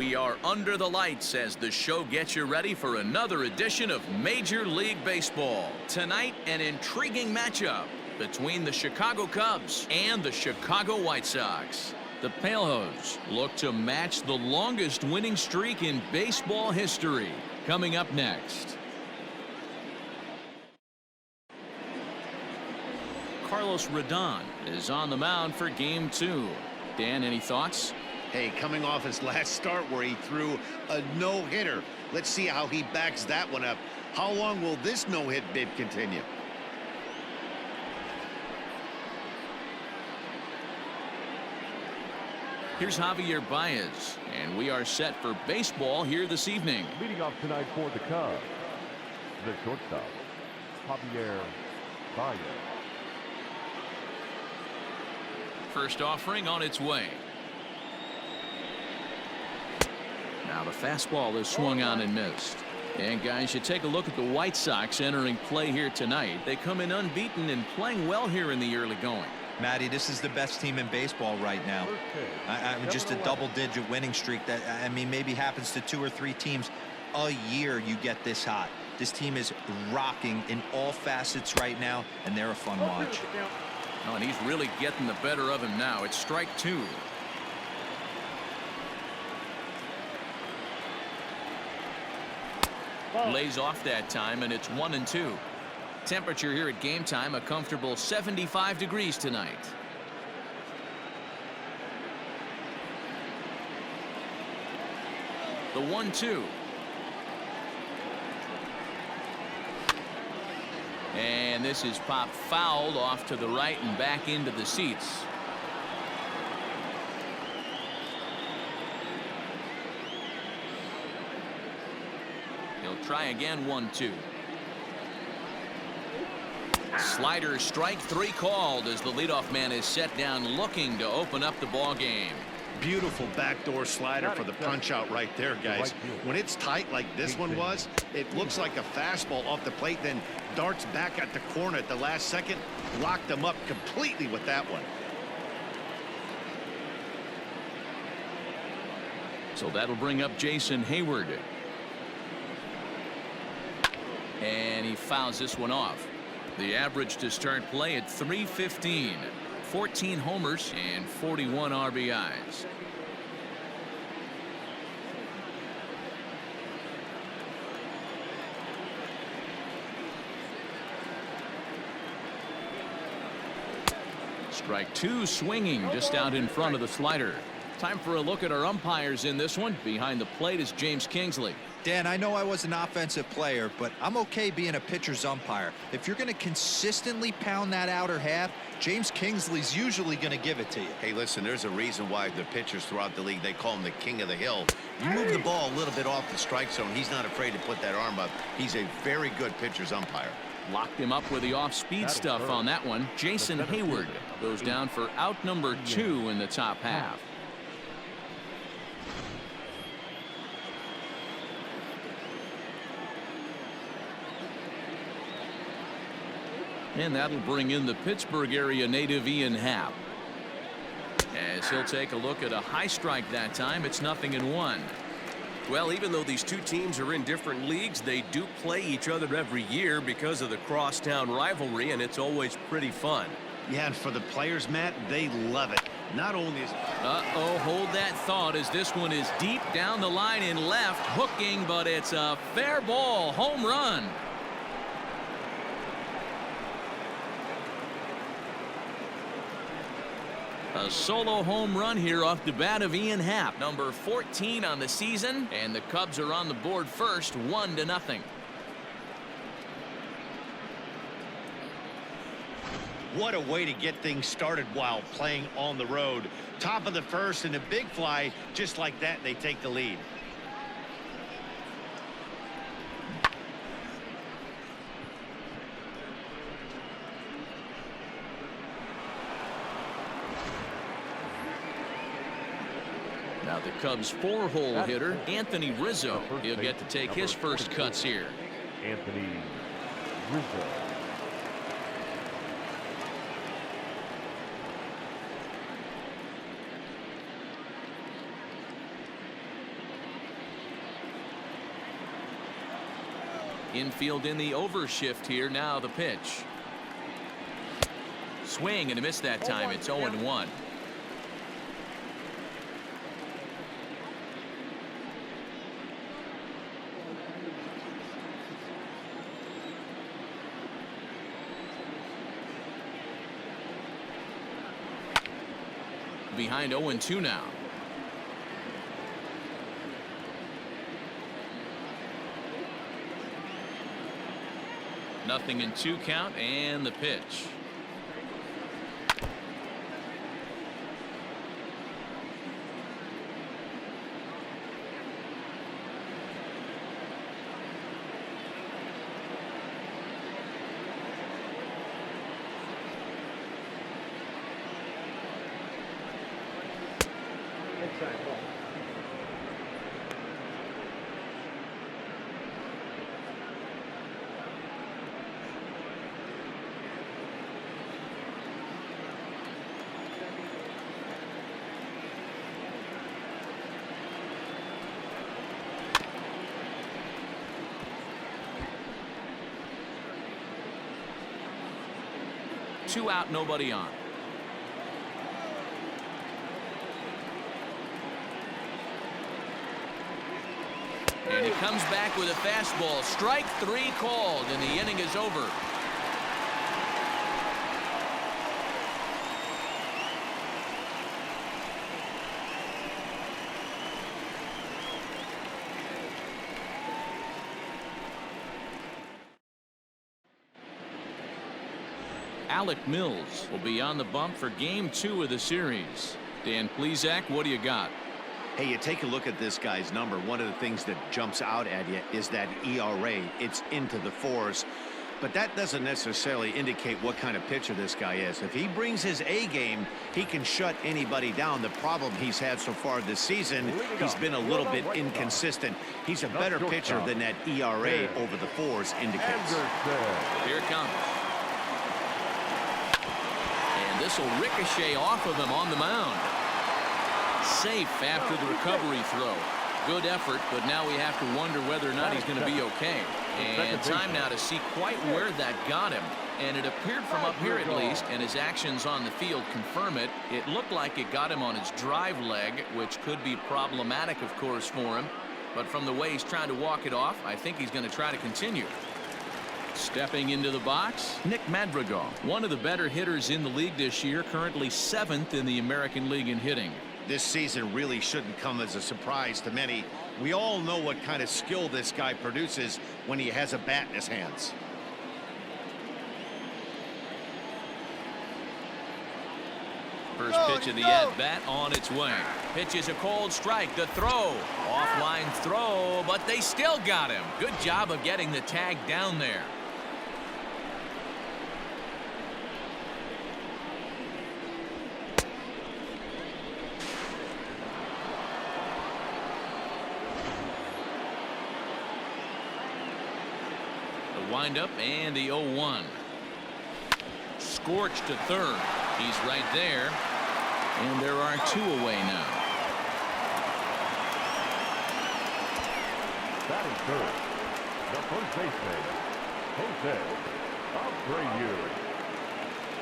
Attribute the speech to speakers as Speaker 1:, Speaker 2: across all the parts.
Speaker 1: We are under the lights as the show gets you ready for another edition of Major League Baseball. Tonight, an intriguing matchup between the Chicago Cubs and the Chicago White Sox. The Palehose look to match the longest winning streak in baseball history. Coming up next. Carlos Rodon is on the mound for Game 2. Dan, any thoughts?
Speaker 2: Hey, coming off his last start where he threw a no-hitter. Let's see how he backs that one up. How long will this no-hit bid continue?
Speaker 1: Here's Javier Baez, and we are set for baseball here this evening.
Speaker 3: Leading off tonight for the Cubs, the shortstop, Javier Baez.
Speaker 1: First offering on its way. Now the fastball is swung on and missed. And guys, you take a look at the White Sox entering play here tonight. They come in unbeaten and playing well here in the early going.
Speaker 4: Matty, this is the best team in baseball right now. I mean, just a double-digit winning streak that, I mean, maybe happens to 2 or 3 teams a year. You get this hot. This team is rocking in all facets right now, and they're a fun watch.
Speaker 1: Oh, and he's really getting the better of him now. It's strike 2. Lays off that time, and it's 1-2. Temperature here at game time, a comfortable 75 degrees tonight. The 1-2. And this is popped fouled off to the right and back into the seats. He'll try again. 1-2. Slider, strike 3 called as the leadoff man is set down looking to open up the ball game.
Speaker 2: Beautiful backdoor slider for the punch out right there, guys. When it's tight like this one was, it looks like a fastball off the plate, then darts back at the corner at the last second. Locked them up completely with that one.
Speaker 1: So that'll bring up Jason Hayward. And he fouls this one off. The average to start play at .315. 14 homers and 41 RBIs. Strike 2 swinging just out in front of the slider. Time for a look at our umpires in this one. Behind the plate is James Kingsley.
Speaker 4: Dan, I know I was an offensive player, but I'm okay being a pitcher's umpire. If you're going to consistently pound that outer half, James Kingsley's usually going to give it to you.
Speaker 2: Hey, listen, there's a reason why the pitchers throughout the league, they call him the king of the hill. You move the ball a little bit off the strike zone, he's not afraid to put that arm up. He's a very good pitcher's umpire.
Speaker 1: Locked him up with the off-speed stuff on that one. Jason Hayward goes down for out number 2 in the top half. And that'll bring in the Pittsburgh area native Ian Happ. As he'll take a look at a high strike that time. It's 0-1.
Speaker 5: Well, even though these two teams are in different leagues, they do play each other every year because of the Crosstown rivalry, and it's always pretty fun.
Speaker 2: Yeah, and for the players, Matt, they love it. Not only is...
Speaker 1: Uh-oh, hold that thought as this one is deep down the line in left, hooking, but it's a fair ball. Home run. A solo home run here off the bat of Ian Happ, number 14 on the season, and the Cubs are on the board first, 1-0.
Speaker 2: What a way to get things started while playing on the road. Top of the first and a big fly, just like that, they take the lead.
Speaker 1: Now the Cubs' 4-hole hitter, Anthony Rizzo. He'll get to take his first cuts here.
Speaker 3: Anthony Rizzo.
Speaker 1: Infield in the overshift here. Now the pitch. Swing and a miss that time. It's 0-1. Behind 0-2 now. Nothing in 2 count and the pitch. Two out, nobody on. And he comes back with a fastball. Strike 3 called, and the inning is over. Alec Mills will be on the bump for game 2 of the series. Dan Plesac, what do you got?
Speaker 2: Hey, you take a look at this guy's number. One of the things that jumps out at you is that ERA. It's into the 4s. But that doesn't necessarily indicate what kind of pitcher this guy is. If he brings his A game, he can shut anybody down. The problem he's had so far this season, he's been a little bit inconsistent. He's a better pitcher than that ERA over the 4s indicates.
Speaker 1: Here it comes. And this will ricochet off of him on the mound. Safe after the recovery throw. Good effort, but now we have to wonder whether or not he's going to be okay. And time now to see quite where that got him. And it appeared from up here at least, and his actions on the field confirm it. It looked like it got him on his drive leg, which could be problematic, of course, for him. But from the way he's trying to walk it off, I think he's going to try to continue. Stepping into the box, Nick Madrigal, one of the better hitters in the league this year, currently 7th in the American League in hitting.
Speaker 2: This season really shouldn't come as a surprise to many. We all know what kind of skill this guy produces when he has a bat in his hands.
Speaker 1: First pitch of the at-bat on its way. Pitch is a cold strike. The throw. Offline throw, but they still got him. Good job of getting the tag down there. Windup and the 0-1. Scorched to third. He's right there. And there are 2 away now.
Speaker 3: Batting third, the first baseman, Jose Abreu.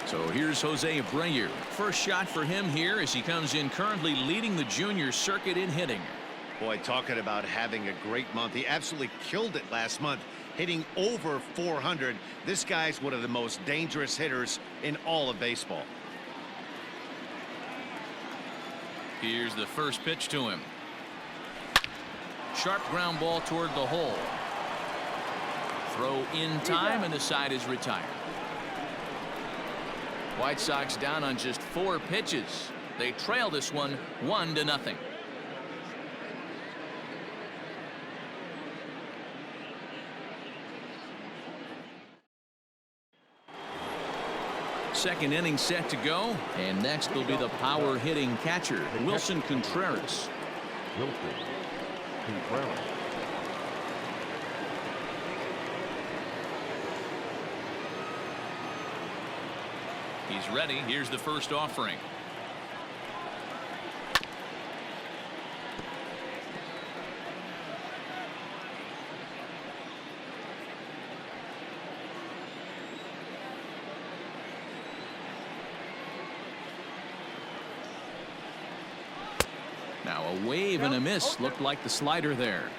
Speaker 1: So here's Jose Abreu. First shot for him here as he comes in currently leading the junior circuit in hitting.
Speaker 2: Boy, talking about having a great month. He absolutely killed it last month, hitting over 400. This guy's one of the most dangerous hitters in all of baseball.
Speaker 1: Here's the first pitch to him. Sharp ground ball toward the hole. Throw in time, and the side is retired. White Sox down on just 4 pitches. They trail this one 1-0. Second inning set to go, and next will be the power hitting catcher, Wilson Contreras.
Speaker 3: Wilson Contreras.
Speaker 1: He's ready. Here's the first offering. A wave and a miss. Looked like the slider there.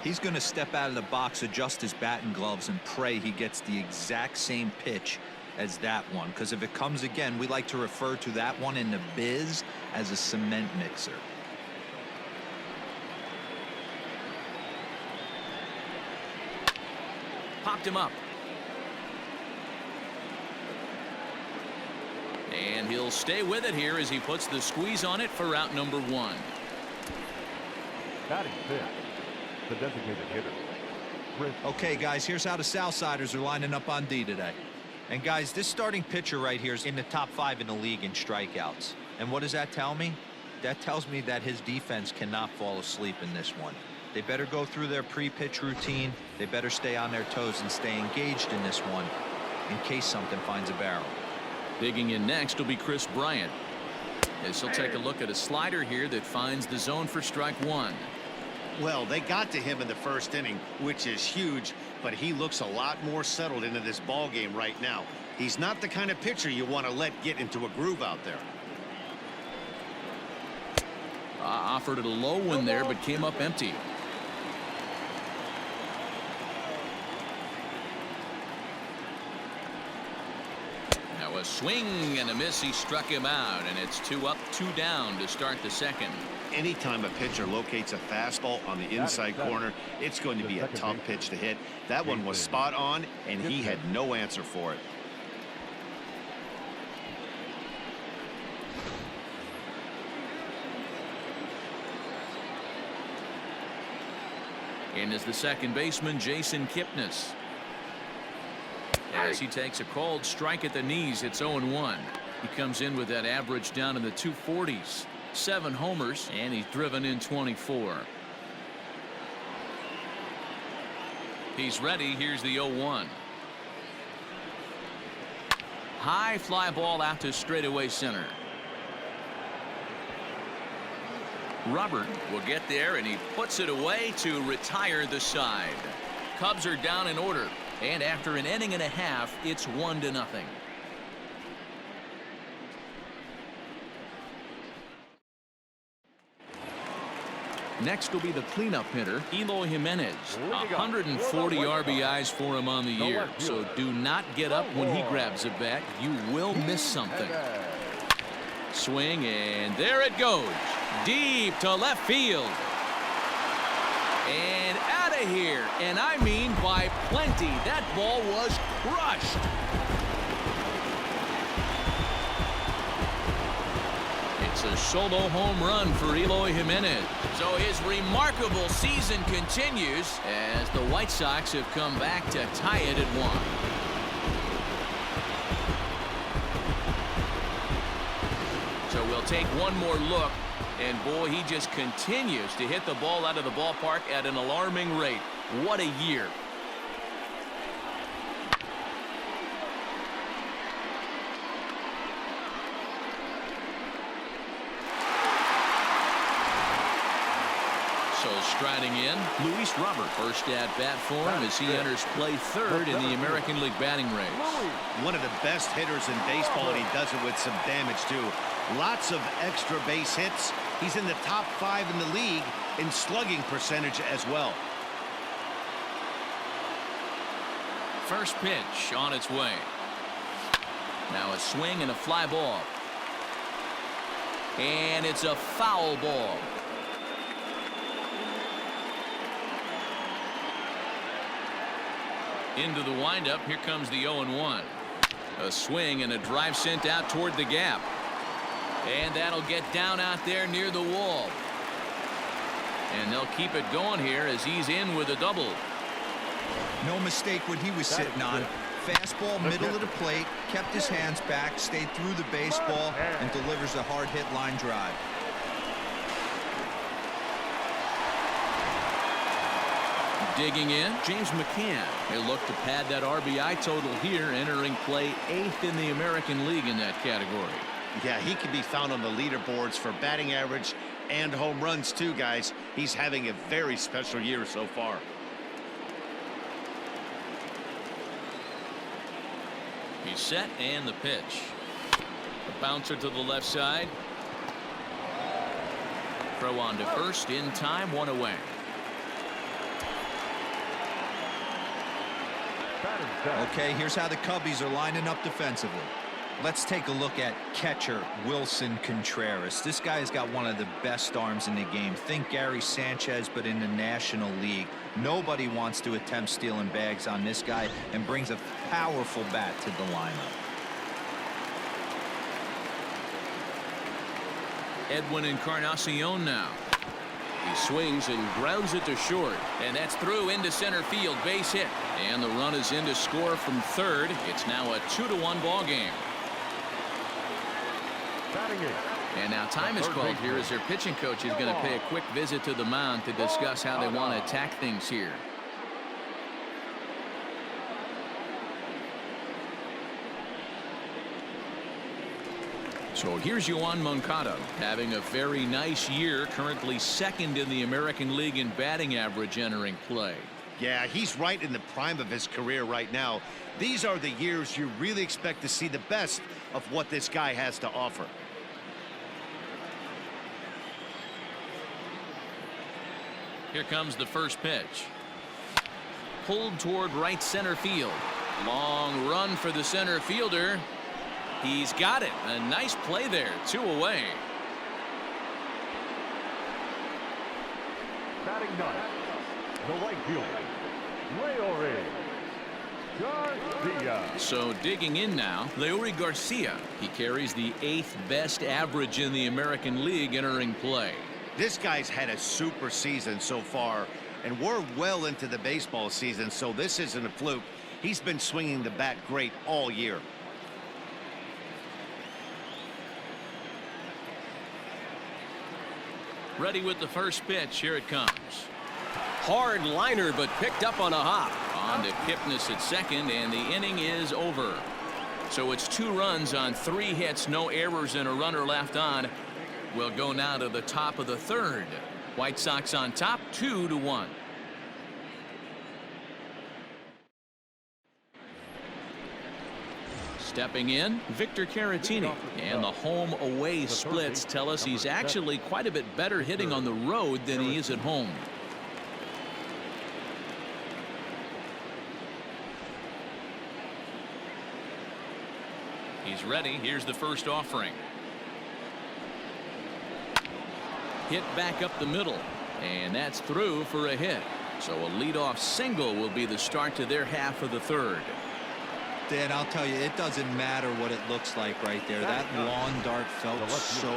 Speaker 4: He's going to step out of the box, adjust his batting gloves, and pray he gets the exact same pitch as that one. Because if it comes again, we like to refer to that one in the biz as a cement mixer.
Speaker 1: Popped him up. And he'll stay with it here as he puts the squeeze on it for out number 1.
Speaker 3: Batting fifth, the designated hitter.
Speaker 4: Okay, guys, here's how the Southsiders are lining up on D today. And, guys, this starting pitcher right here is in the top 5 in the league in strikeouts. And what does that tell me? That tells me that his defense cannot fall asleep in this one. They better go through their pre-pitch routine. They better stay on their toes and stay engaged in this one in case something finds a barrel.
Speaker 1: Digging in next will be Chris Bryant, as he'll take a look at a slider here that finds the zone for strike 1.
Speaker 2: Well, they got to him in the first inning, which is huge, but he looks a lot more settled into this ball game right now. He's not the kind of pitcher you want to let get into a groove out there.
Speaker 1: Offered it a low one there, but came up empty. Now a swing and a miss. He struck him out, and it's 2 up, 2 down to start the second.
Speaker 2: Anytime a pitcher locates a fastball on the inside corner, it's going to be a tough pitch to hit. That one was spot on, and he had no answer for it.
Speaker 1: In is the second baseman, Jason Kipnis. As he takes a called strike at the knees, it's 0-1. He comes in with that average down in the 240s. 7 homers, and he's driven in 24. He's ready. Here's the 0-1. High fly ball out to straightaway center. Robert will get there, and he puts it away to retire the side. Cubs are down in order, and after an inning and a half, it's 1-0. Next will be the cleanup hitter, Eloy Jimenez. 140 RBIs for him on the year, so do not get up when he grabs a bat. You will miss something. Swing, and there it goes. Deep to left field. And out of here. And I mean by plenty. That ball was crushed. It's a solo home run for Eloy Jimenez. So his remarkable season continues as the White Sox have come back to tie it at 1. So we'll take one more look, and boy, he just continues to hit the ball out of the ballpark at an alarming rate. What a year. So striding in, Luis Robert. First at bat for him as he enters play third in the American League batting race.
Speaker 2: One of the best hitters in baseball, and he does it with some damage too. Lots of extra base hits. He's in the top 5 in the league in slugging percentage as well.
Speaker 1: First pitch on its way. Now a swing and a fly ball. And it's a foul ball. Into the windup. Here comes the 0-1. A swing and a drive sent out toward the gap. And that'll get down out there near the wall. And they'll keep it going here as he's in with a double.
Speaker 4: No mistake what he was sitting on. Fastball, middle of the plate, kept his hands back, stayed through the baseball, and delivers a hard hit line drive.
Speaker 1: Digging in, James McCann. He'll look to pad that RBI total here, entering play 8th in the American League in that category.
Speaker 2: Yeah, he can be found on the leaderboards for batting average and home runs too, guys. He's having a very special year so far.
Speaker 1: He's set, and the pitch. A bouncer to the left side. Throw on to first in time, one away.
Speaker 4: Okay, here's how the Cubbies are lining up defensively. Let's take a look at catcher Wilson Contreras. This guy has got one of the best arms in the game. Think Gary Sanchez, but in the National League. Nobody wants to attempt stealing bags on this guy, and brings a powerful bat to the lineup.
Speaker 1: Edwin Encarnacion now.
Speaker 5: He swings and grounds it to short.
Speaker 1: And that's through into center field, base hit. And the run is in to score from third. It's now a 2-1 ball game. And now time is called here as their pitching coach is going to pay a quick visit to the mound to discuss how they want to attack things here. So here's Yoan Moncada having a very nice year, currently second in the American League in batting average entering play.
Speaker 2: Yeah, he's right in the prime of his career right now. These are the years you really expect to see the best of what this guy has to offer.
Speaker 1: Here comes the first pitch. Pulled toward right center field. Long run for the center fielder. He's got it. A nice play there. 2 away.
Speaker 3: Batting ninth, the right fielder, Garcia.
Speaker 1: So digging in now, Leury Garcia. He carries the 8th best average in the American League entering play.
Speaker 2: This guy's had a super season so far, and we're well into the baseball season, so this isn't a fluke. He's been swinging the bat great all year.
Speaker 1: Ready with the first pitch. Here it comes.
Speaker 5: Hard liner, but picked up on a hop.
Speaker 1: On to Kipnis at second, and the inning is over. So it's 2 runs on 3 hits, no errors, and a runner left on. We'll go now to the top of the third. White Sox on top, 2-1. Stepping in, Victor Caratini. And the home-away splits tell us he's actually quite a bit better hitting on the road than he is at home. He's ready. Here's the first offering. Hit back up the middle. And that's through for a hit. So a leadoff single will be the start to their half of the third.
Speaker 4: Dan, I'll tell you, it doesn't matter what it looks like right there. That lawn dart felt so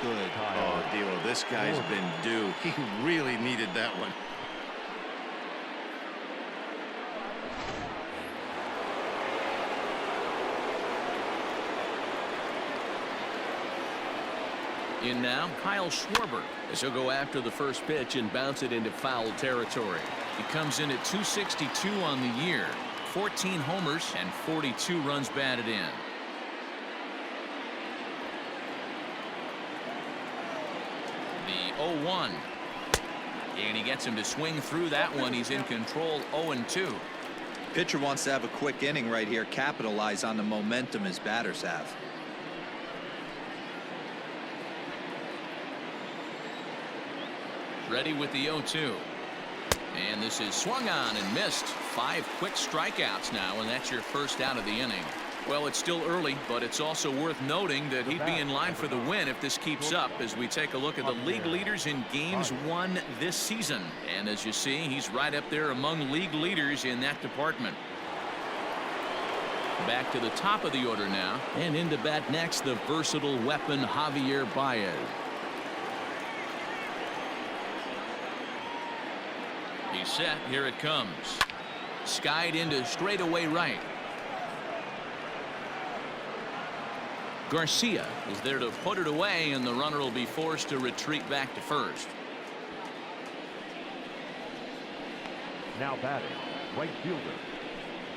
Speaker 4: good.
Speaker 2: Oh, Dilo, this guy's been due. He really needed that one.
Speaker 1: In now, Kyle Schwarber, as he'll go after the first pitch and bounce it into foul territory. He comes in at 262 on the year. 14 homers and 42 runs batted in. The 0-1. And he gets him to swing through that one. He's in control. 0-2.
Speaker 4: Pitcher wants to have a quick inning right here, capitalize on the momentum his batters have.
Speaker 1: Ready with the 0-2. And this is swung on and missed. 5 quick strikeouts now, and that's your first out of the inning. Well, it's still early, but it's also worth noting that he'd be in line for the win if this keeps up as we take a look at the league leaders in games won this season. And as you see, he's right up there among league leaders in that department. Back to the top of the order now, and into bat next, the versatile weapon Javier Baez. He's set. Here it comes. Skied into straightaway right. Garcia is there to put it away, and the runner will be forced to retreat back to first.
Speaker 3: Now batting, right fielder,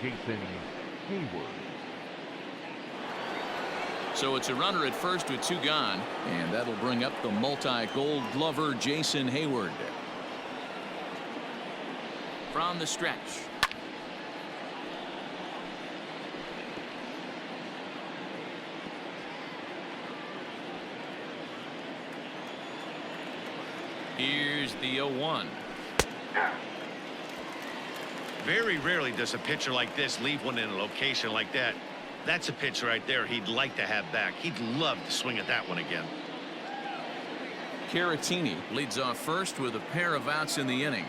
Speaker 3: Jason Hayward.
Speaker 1: So it's a runner at first with 2 gone, and that'll bring up the multi-gold glover Jason Hayward. From the stretch. Here's the 0-1.
Speaker 2: Very rarely does a pitcher like this leave one in a location like that. That's a pitch right there he'd like to have back. He'd love to swing at that one again.
Speaker 1: Caratini leads off first with a pair of outs in the inning.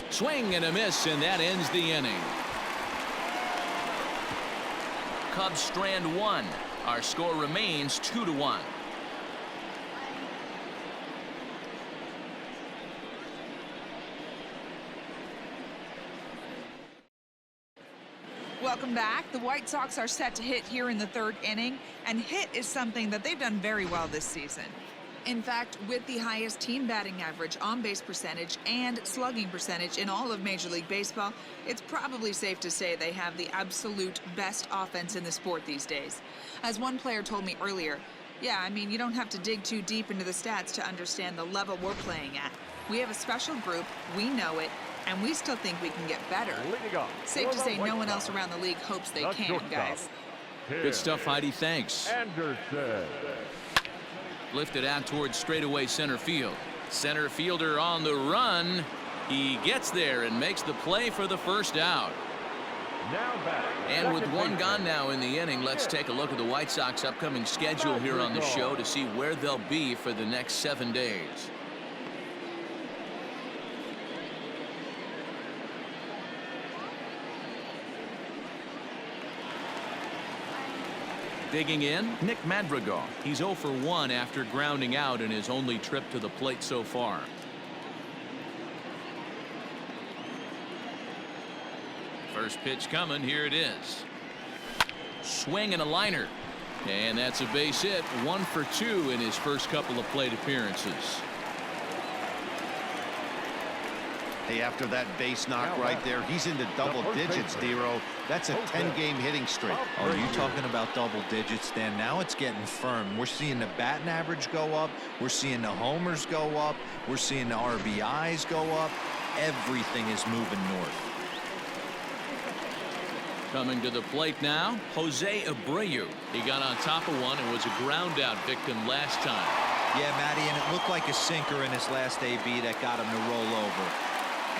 Speaker 1: Swing and a miss, and that ends the inning. Cubs strand one. Our score remains 2-1.
Speaker 6: Welcome back. The White Sox are set to hit here in the third inning, and hit is something that they've done very well this season. In fact, with the highest team batting average, on-base percentage, and slugging percentage in all of Major League Baseball, it's probably safe to say they have the absolute best offense in the sport these days. As one player told me earlier, yeah, I mean, you don't have to dig too deep into the stats to understand the level we're playing at. We have a special group, we know it, and we still think we can get better. Safe to say no one else around the league hopes they can, guys.
Speaker 1: Good stuff, Heidi. Thanks.
Speaker 3: Anderson.
Speaker 1: Lifted out towards straightaway center field. Center fielder on the run. He gets there and makes the play for the first out.
Speaker 3: Now back.
Speaker 1: And with one gone now in the inning, let's take a look at the White Sox upcoming schedule here on the show to see where they'll be for the next 7 days. Digging in, Nick Madrigal. He's 0 for 1 after grounding out in his only trip to the plate so far. First pitch coming. Here it is. Swing and a liner. And that's a base hit. 1 for 2 in his first couple of plate appearances.
Speaker 2: Hey, after that base knock right there, he's into double digits, Dero. That's a 10-game hitting streak.
Speaker 4: Oh, you talking about double digits, Dan? Now it's getting firm. We're seeing the batting average go up. We're seeing the homers go up. We're seeing the RBIs go up. Everything is moving north.
Speaker 1: Coming to the plate now, Jose Abreu. He got on top of one and was a ground out victim last time.
Speaker 4: Yeah, Matty, and it looked like a sinker in his last AB that got him to roll over.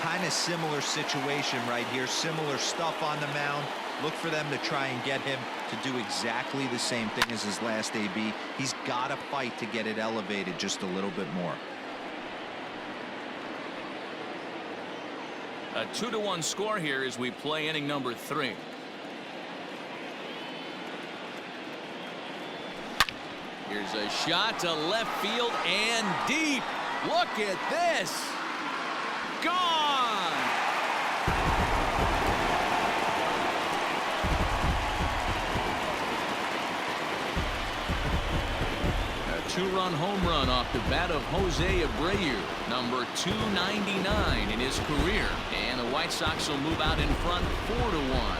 Speaker 4: Kind of similar situation right here. Similar stuff on the mound. Look for them to try and get him to do exactly the same thing as his last AB. He's got to fight to get it elevated just a little bit more.
Speaker 1: A 2-1 score here as we play inning number 3. Here's a shot to left field and deep. Look at this. Gone. A 2-run home run off the bat of Jose Abreu, number 299 in his career, and the White Sox will move out in front 4-1.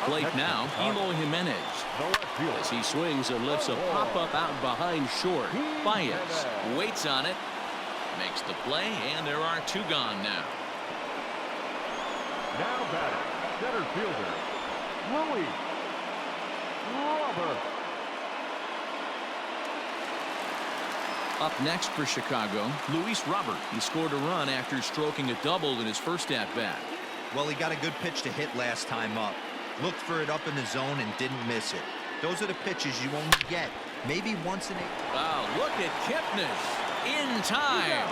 Speaker 1: Plate now, Eloy Jimenez. As he swings and lifts a pop-up out behind short. Baez waits on it, makes the play, and there are 2 gone now.
Speaker 3: Now batting, center fielder, Louis Robert.
Speaker 1: Up next for Chicago, Luis Robert. He scored a run after stroking a double in his first at-bat.
Speaker 4: Well, he got a good pitch to hit last time up. Looked for it up in the zone and didn't miss it. Those are the pitches you only get maybe once in a...
Speaker 1: Wow, look at Kipnis in time.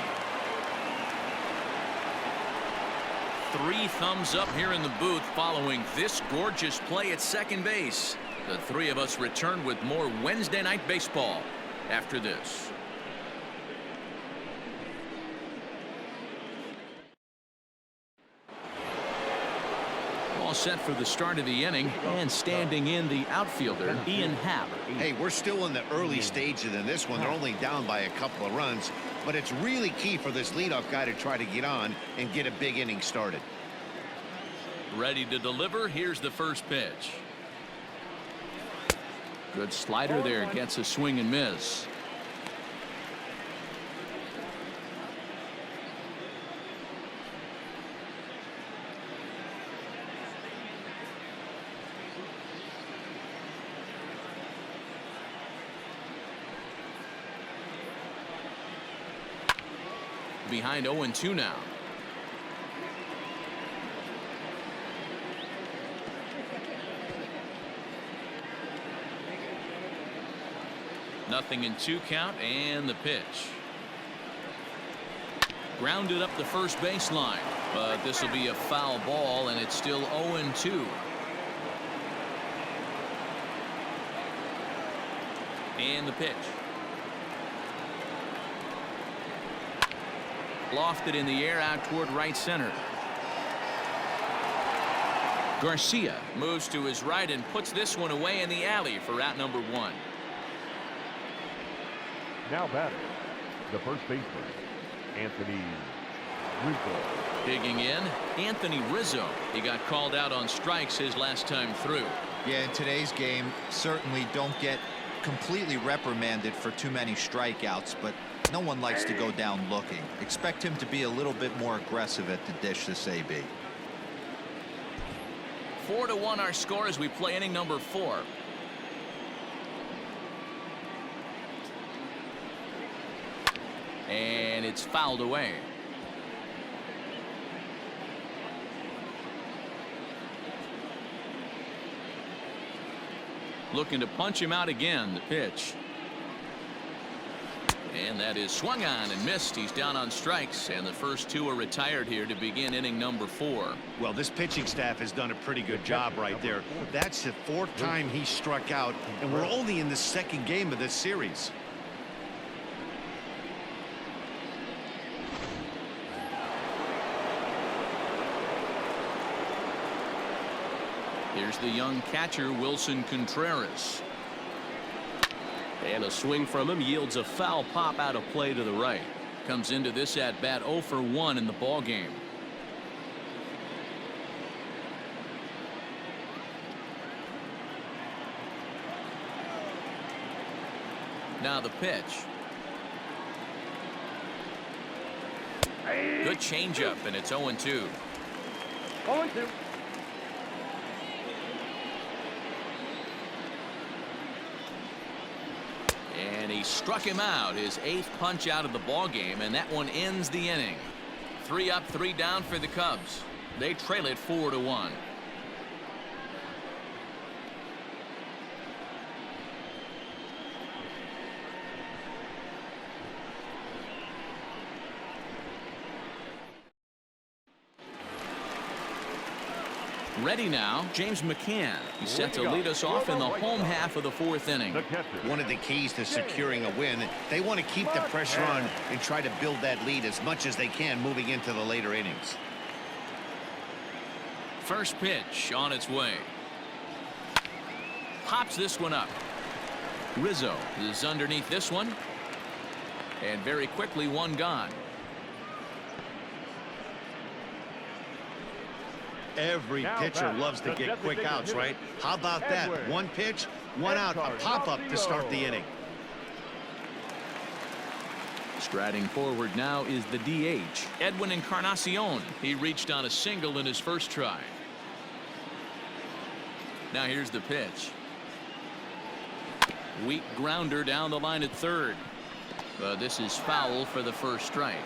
Speaker 1: 3 thumbs up here in the booth following this gorgeous play at second base. The 3 of us return with more Wednesday Night Baseball after this. Set for the start of the inning, and standing in the outfielder, Ian Happ.
Speaker 2: Hey, we're still in the early stages in this one. They're only down by a couple of runs. but it's really key for this leadoff guy to try to get on and get a big inning started.
Speaker 1: Ready to deliver. Here's the first pitch. Good slider there. Gets a swing and miss. Behind 0-2 now. Nothing in 2 count, and the pitch. Grounded up the first baseline, but this will be a foul ball, and it's still 0-2. And the pitch. Lofted in the air out toward right center. Garcia moves to his right and puts this one away in the alley for out number 1.
Speaker 3: Now batting, the first baseman, Anthony Rizzo.
Speaker 1: Digging in, Anthony Rizzo. He got called out on strikes his last time through.
Speaker 4: Yeah, in today's game, certainly don't get completely reprimanded for too many strikeouts, but no one likes to go down looking. Expect him to be a little bit more aggressive at the dish this AB.
Speaker 1: 4-1 our score as we play inning number 4. And it's fouled away. Looking to punch him out again. The pitch. And that is swung on and missed. He's down on strikes, and the first 2 are retired here to begin inning number 4.
Speaker 2: Well, this pitching staff has done a pretty good job right there. That's the 4th time he struck out, and we're only in the 2nd game of this series.
Speaker 1: Here's the young catcher, Wilson Contreras.
Speaker 5: And a swing from him yields a foul pop out of play to the right.
Speaker 1: Comes into this at bat 0 for 1 in the ball game. Now the pitch. Good changeup, and it's 0-2.
Speaker 3: 0-2.
Speaker 1: And he struck him out, his 8th punch out of the ball game, and that one ends the inning. 3 up, 3 down for the Cubs. They trail it 4-1. Ready now, James McCann. He's set to lead us off in the home half of the 4th inning.
Speaker 2: One of the keys to securing a win, they want to keep the pressure on and try to build that lead as much as they can moving into the later innings.
Speaker 1: First pitch on its way. Pops this one up. Rizzo is underneath this one. And very quickly, one gone.
Speaker 2: Every pitcher loves to get quick outs, right? How about that? One pitch, one out, a pop-up to start the inning.
Speaker 1: Striding forward now is the DH, Edwin Encarnacion. He reached on a single in his first try. Now here's the pitch. Weak grounder down the line at third. This is foul for the first strike.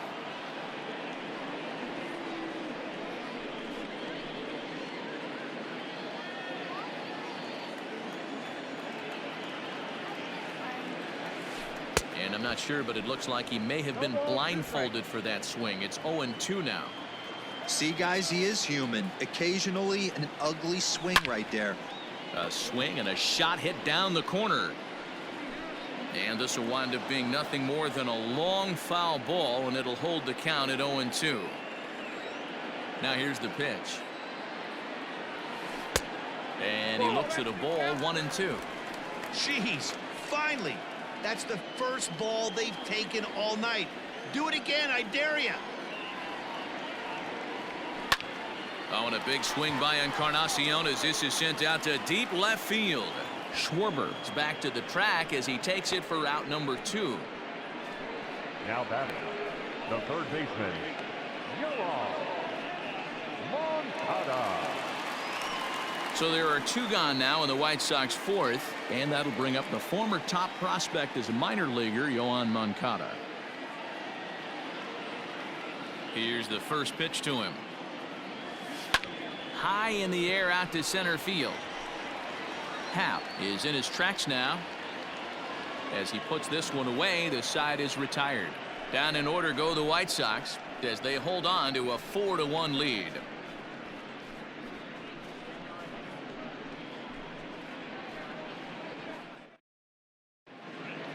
Speaker 1: And I'm not sure, but it looks like he may have been blindfolded for that swing. It's 0-2 now.
Speaker 4: See, guys, he is human. Occasionally an ugly swing right there.
Speaker 1: A swing and a shot hit down the corner. And this will wind up being nothing more than a long foul ball, and it'll hold the count at 0-2. Now here's the pitch. And he looks at a ball, 1-2.
Speaker 2: Jeez, finally. That's the first ball they've taken all night. Do it again, I dare you.
Speaker 1: Oh, and a big swing by Encarnacion as this is sent out to deep left field. Schwarber is back to the track as he takes it for out number 2.
Speaker 3: Now batting, the third baseman, Moncada.
Speaker 1: So there are 2 gone now in the White Sox 4th, and that'll bring up the former top prospect as a minor leaguer, Yoan Moncada. Here's the first pitch to him. High in the air out to center field. Happ is in his tracks now. As he puts this one away, the side is retired. Down in order go the White Sox as they hold on to a 4-1 lead.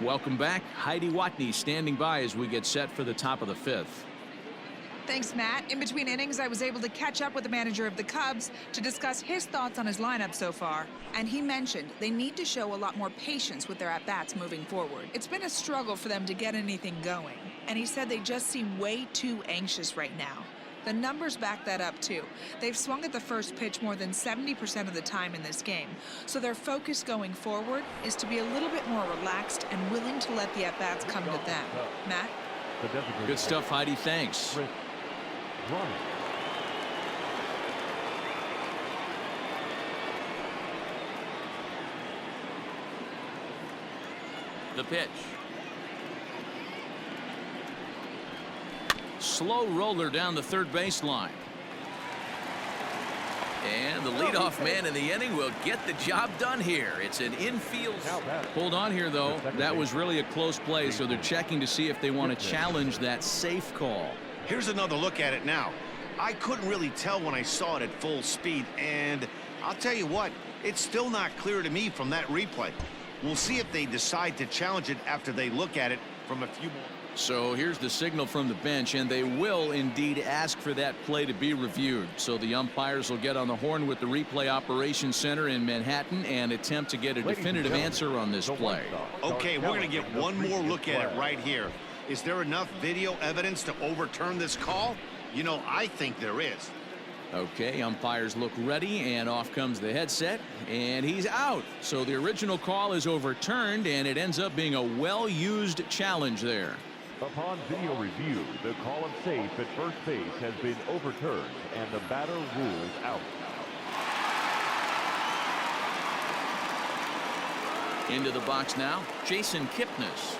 Speaker 1: Welcome back. Heidi Watney standing by as we get set for the top of the 5th.
Speaker 6: Thanks, Matt. In between innings, I was able to catch up with the manager of the Cubs to discuss his thoughts on his lineup so far. And he mentioned they need to show a lot more patience with their at-bats moving forward. It's been a struggle for them to get anything going. And he said they just seem way too anxious right now. The numbers back that up, too. They've swung at the first pitch more than 70% of the time in this game. So their focus going forward is to be a little bit more relaxed and willing to let the at-bats come to them. Matt?
Speaker 1: Good stuff, Heidi. Thanks. The pitch. Slow roller down the third baseline. And the leadoff man in the inning will get the job done here. It's an infield. Hold on here, though. That was really a close play, so they're checking to see if they want to challenge that safe call.
Speaker 2: Here's another look at it now. I couldn't really tell when I saw it at full speed, and I'll tell you what, it's still not clear to me from that replay. We'll see if they decide to challenge it after they look at it from a few more.
Speaker 1: So here's the signal from the bench, and they will indeed ask for that play to be reviewed. So the umpires will get on the horn with the replay operations center in Manhattan and attempt to get a definitive answer on this play.
Speaker 2: Okay, we're going to get one more look at it right here. Is there enough video evidence to overturn this call? You know, I think there is.
Speaker 1: Okay, umpires look ready, and off comes the headset, and he's out. So the original call is overturned, and it ends up being a well-used challenge there.
Speaker 3: Upon video review, the call of safe at first base has been overturned, and the batter rules out.
Speaker 1: Into the box now, Jason Kipnis.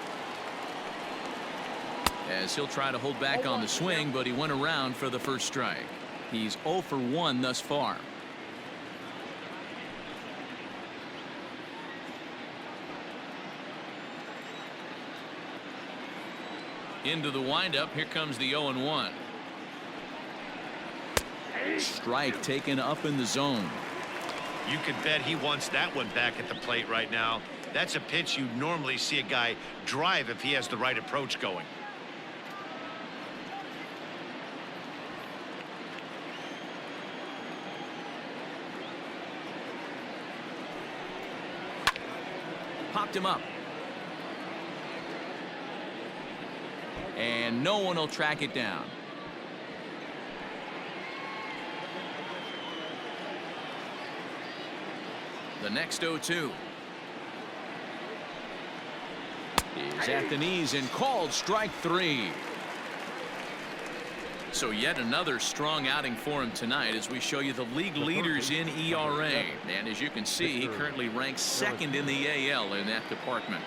Speaker 1: As he'll try to hold back on the swing, but he went around for the first strike. He's 0 for 1 thus far. Into the windup. Here comes the 0-1. Strike taken up in the zone.
Speaker 2: You can bet he wants that one back at the plate right now. That's a pitch you normally see a guy drive if he has the right approach going.
Speaker 1: Popped him up. And no one will track it down. The next 0-2 is at the knees and called strike 3. So yet another strong outing for him tonight as we show you the league leaders in ERA. And as you can see, he currently ranks 2nd in the AL in that department.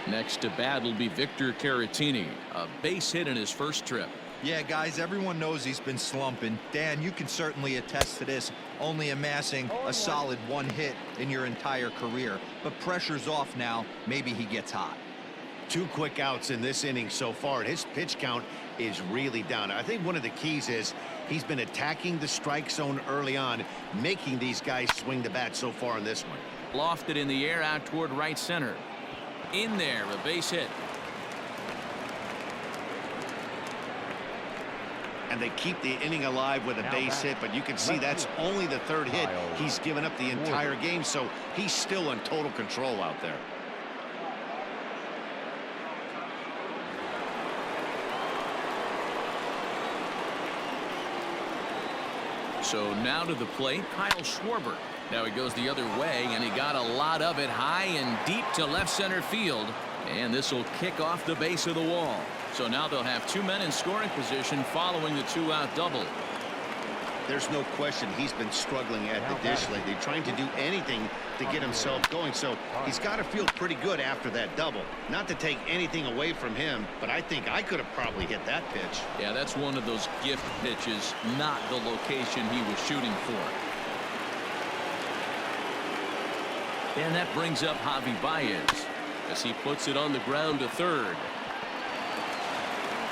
Speaker 1: Next to bat will be Victor Caratini, a base hit in his first trip.
Speaker 4: Yeah, guys, everyone knows he's been slumping. Dan, you can certainly attest to this, only amassing a solid 1 hit in your entire career. But pressure's off now. Maybe he gets hot.
Speaker 2: 2 quick outs in this inning so far. His pitch count is really down. I think one of the keys is he's been attacking the strike zone early on, making these guys swing the bat so far in this one.
Speaker 1: Lofted in the air out toward right center. In there, a base hit.
Speaker 2: And they keep the inning alive with a base hit, but you can see that's only the 3rd hit. He's given up the entire game, so he's still in total control out there.
Speaker 1: So now to the plate, Kyle Schwarber. Now he goes the other way, and he got a lot of it high and deep to left center field. And this will kick off the base of the wall. So now they'll have 2 men in scoring position following the 2-out double.
Speaker 2: There's no question he's been struggling at the dish lately, trying to do anything to get himself going. So he's got to feel pretty good after that double. Not to take anything away from him, but I think I could have probably hit that pitch.
Speaker 1: Yeah, that's one of those gift pitches, not the location he was shooting for. And that brings up Javi Baez as he puts it on the ground to third.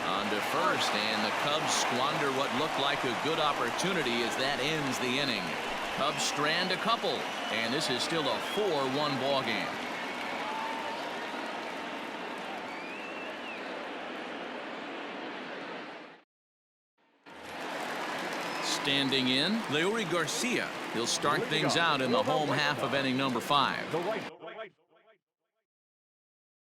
Speaker 1: On to first, and the Cubs squander what looked like a good opportunity as that ends the inning. Cubs strand a couple, and this is still a 4-1 ball game. Standing in, Leury Garcia. He'll start things out in the home half of inning number 5.